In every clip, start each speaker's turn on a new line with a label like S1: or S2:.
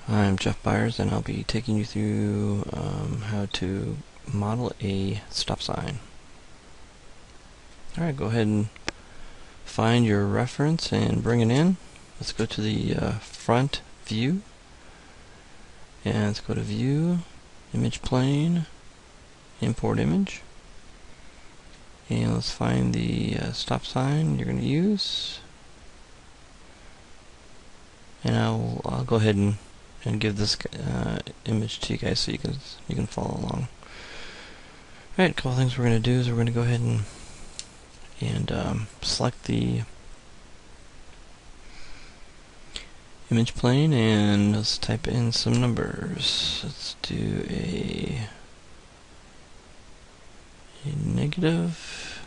S1: I'm Jeff Byers, and I'll be taking you through how to model a stop sign. Alright, go ahead and find your reference and bring it in. Let's go to the front view, and let's go to View, Image Plane, Import Image, and let's find the stop sign you're going to use. And I'll go ahead and give this image to you guys so you can follow along. Alright, a couple things we're going to do is we're going to go ahead and select the image plane, and let's type in some numbers. Let's do a negative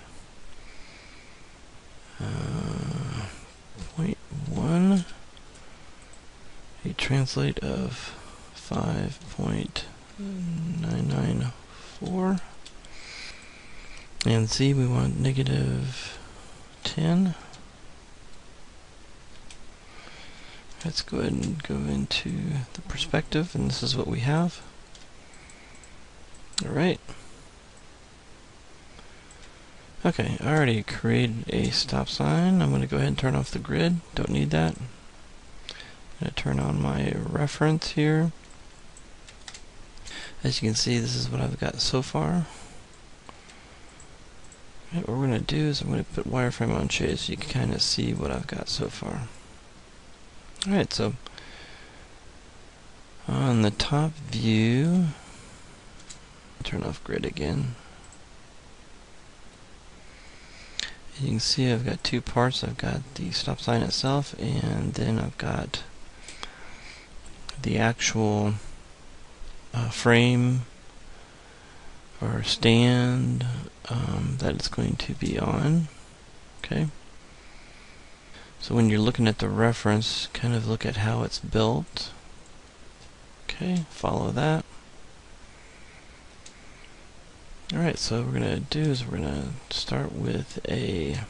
S1: 0.1, a translate of 5.994, and Z we want negative 10. Let's go ahead and go into the perspective, and this is what we have. Alright. Okay, I already created a stop sign. I'm going to go ahead and turn off the grid. Don't need that. I'm going to turn on my reference here. As you can see, this is what I've got so far. Right, what we're going to do is I'm going to put wireframe on shade so you can kind of see what I've got so far. Alright, so on the top view, turn off grid again. You can see I've got two parts. I've got the stop sign itself, and then I've got the actual frame or stand that it's going to be on. Okay. So when you're looking at the reference, kind of look at how it's built. Okay, follow that. Alright, so what we're going to do is we're going to start with a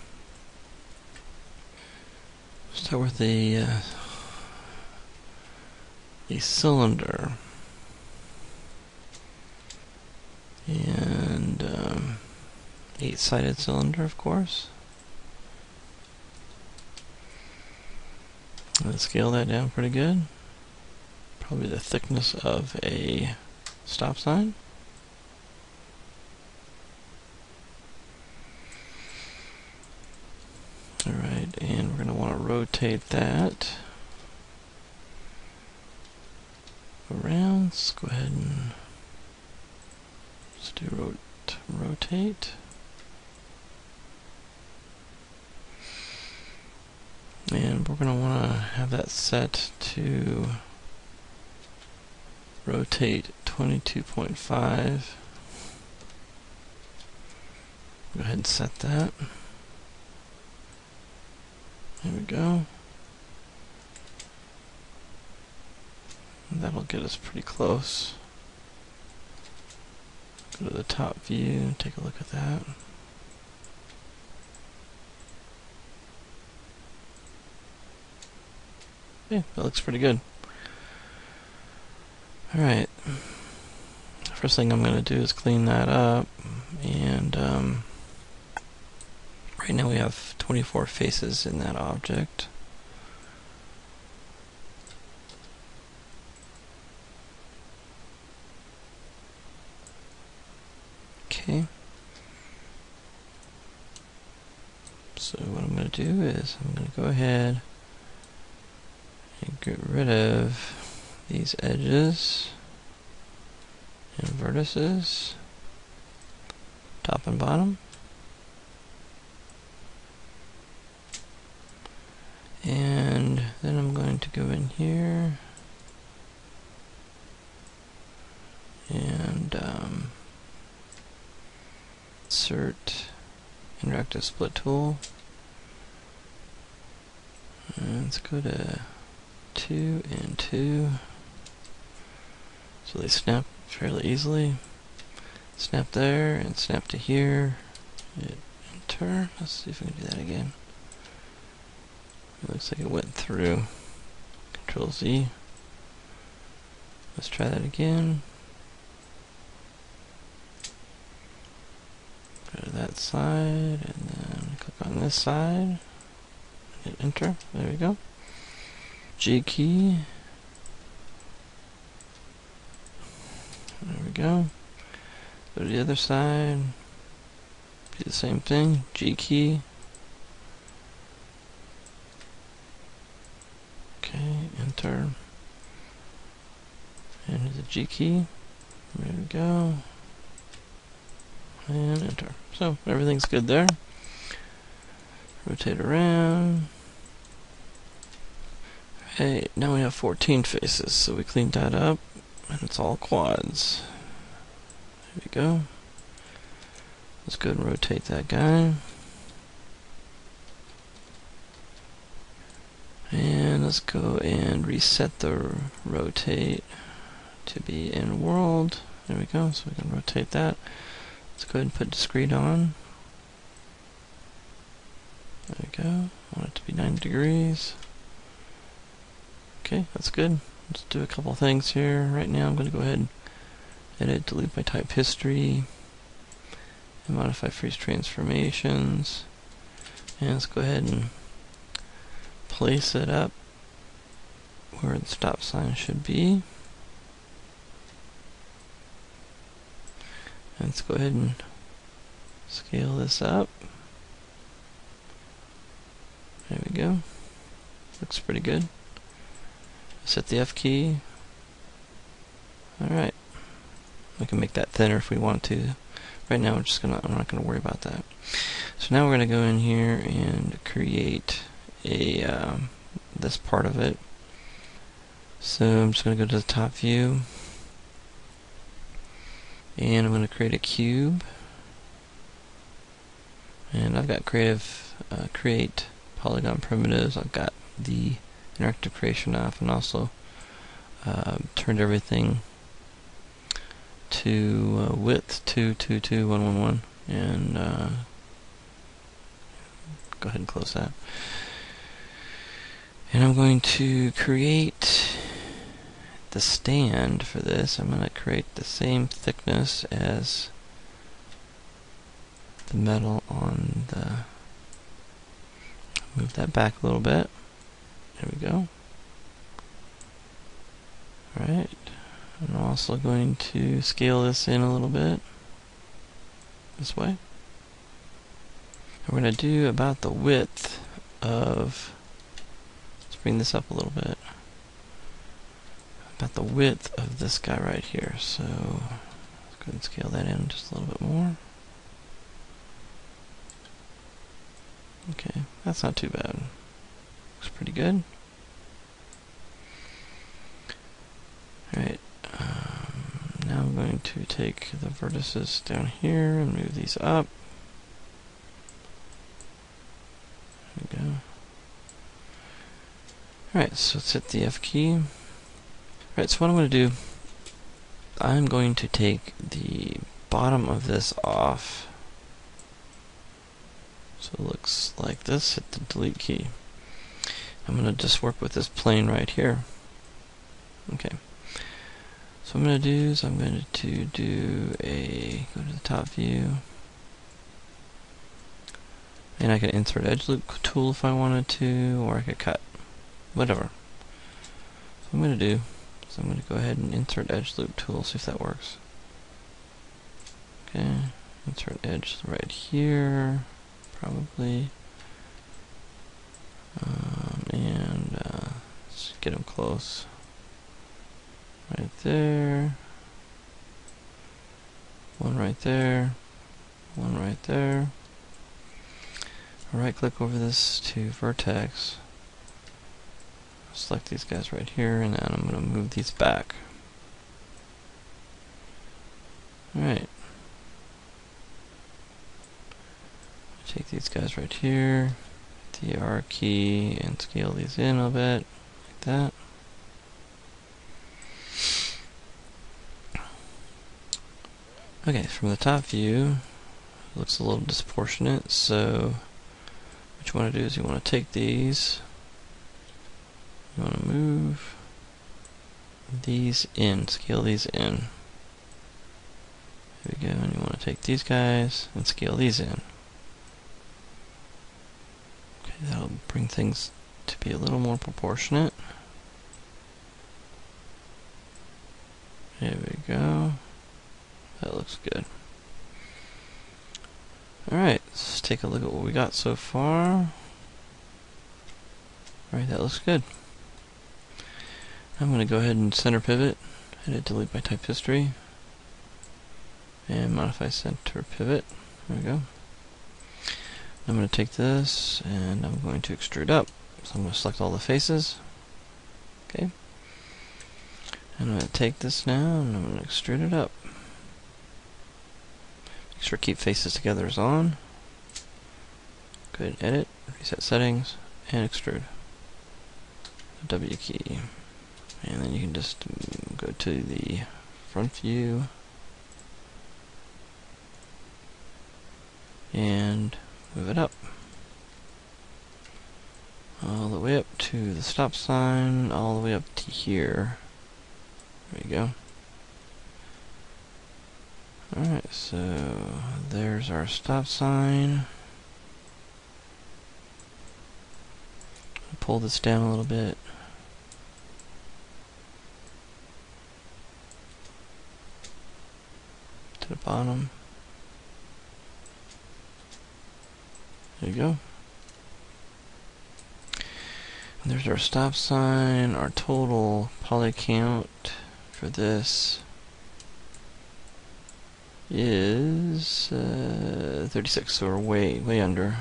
S1: cylinder, and 8-sided cylinder, of course. Let's scale that down pretty good. Probably the thickness of a stop sign. Alright, and we're going to want to rotate that around. Let's go ahead and let's do rotate. And we're going to want to have that set to rotate 22.5. Go ahead and set that. There we go. And that'll get us pretty close. Go to the top view and take a look at that. Okay, that looks pretty good. Alright. First thing I'm going to do is clean that up. And right now we have 24 faces in that object. Okay. So what I'm going to do is I'm going to go ahead and get rid of these edges and vertices, top and bottom. And then I'm going to go in here and insert interactive split tool. And let's go to 2 and 2. So they snap fairly easily. Snap there and snap to here. Hit enter. Let's see if we can do that again. It looks like it went through. Control Z. Let's try that again. Go to that side, and then click on this side. Hit enter. There we go. G key. There we go. Go to the other side. Do the same thing. G key. Okay, enter. And hit the G key. There we go. And enter. So everything's good there. Rotate around. Hey, now we have 14 faces, so we cleaned that up, and it's all quads. There we go. Let's go and rotate that guy. And let's go and reset the rotate to be in world. There we go, so we can rotate that. Let's go ahead and put discrete on. There we go. I want it to be 90 degrees. Okay, that's good. Let's do a couple things here. Right now I'm going to go ahead and edit, delete my type history, and modify freeze transformations. And let's go ahead and place it up where the stop sign should be. And let's go ahead and scale this up. There we go. Looks pretty good. Set the F key. Alright. We can make that thinner if we want to. Right now I'm not gonna worry about that. So now we're gonna go in here and create a this part of it. So I'm just gonna go to the top view, and I'm gonna create a cube. And I've got create polygon primitives. I've got the interactive creation off, and also turned everything to width 222.111, and go ahead and close that. And I'm going to create the stand for this. I'm going to create the same thickness as the metal on the. Move that back a little bit. There we go. Alright. I'm also going to scale this in a little bit. This way. And we're going to do about the width of. Let's bring this up a little bit. About the width of this guy right here. So let's go ahead and scale that in just a little bit more. Okay, that's not too bad. Looks pretty good. Alright, now I'm going to take the vertices down here and move these up. There we go. Alright, so let's hit the F key. Alright, so what I'm going to do, I'm going to take the bottom of this off. So it looks like this. Hit the delete key. I'm going to just work with this plane right here. Okay. So what I'm going to do is I'm going to go to the top view. And I can insert edge loop tool if I wanted to, or I could cut. Whatever. So what I'm going to do is I'm going to go ahead and insert edge loop tool, see if that works. Okay. Insert edge right here. Probably, and let's get them close. Right there. One right there. One right there. Right click over this to vertex. Select these guys right here, and then I'm going to move these back. Alright. Take these guys right here, hit the R key, and scale these in a bit, like that. Okay, from the top view, it looks a little disproportionate, so what you want to do is you want to take these, you want to move these in, scale these in. There we go, and you want to take these guys and scale these in. Okay, that'll bring things to be a little more proportionate. There we go. That looks good. Alright, let's take a look at what we got so far. Alright, that looks good. I'm going to go ahead and center pivot, edit, delete by type history, and modify center pivot. There we go. I'm going to take this and I'm going to extrude up. So I'm going to select all the faces. Okay. And I'm going to take this now and I'm going to extrude it up. Make sure keep faces together is on. Go ahead and edit, reset settings, and extrude. The W key. And then you can just go to the front view and move it up. All the way up to the stop sign, all the way up to here. There you go. Alright, so there's our stop sign. Pull this down a little bit. To the bottom. There you go. And there's our stop sign. Our total poly count for this is 36, so we're way under.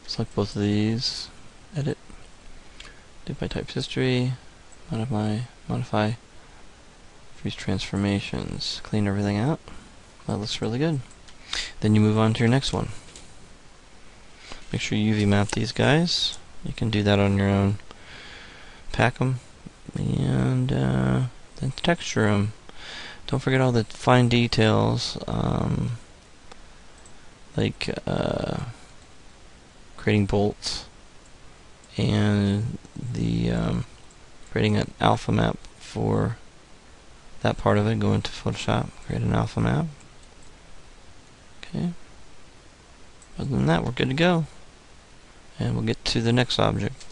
S1: Select both of these, edit, do by type history, modify, freeze transformations, clean everything out. That looks really good. Then you move on to your next one. Make sure you UV map these guys. You can do that on your own. Pack them and then texture them. Don't forget all the fine details, like creating bolts and the creating an alpha map for that part of it. Go into Photoshop, create an alpha map. Okay. Other than that, we're good to go. And we'll get to the next object.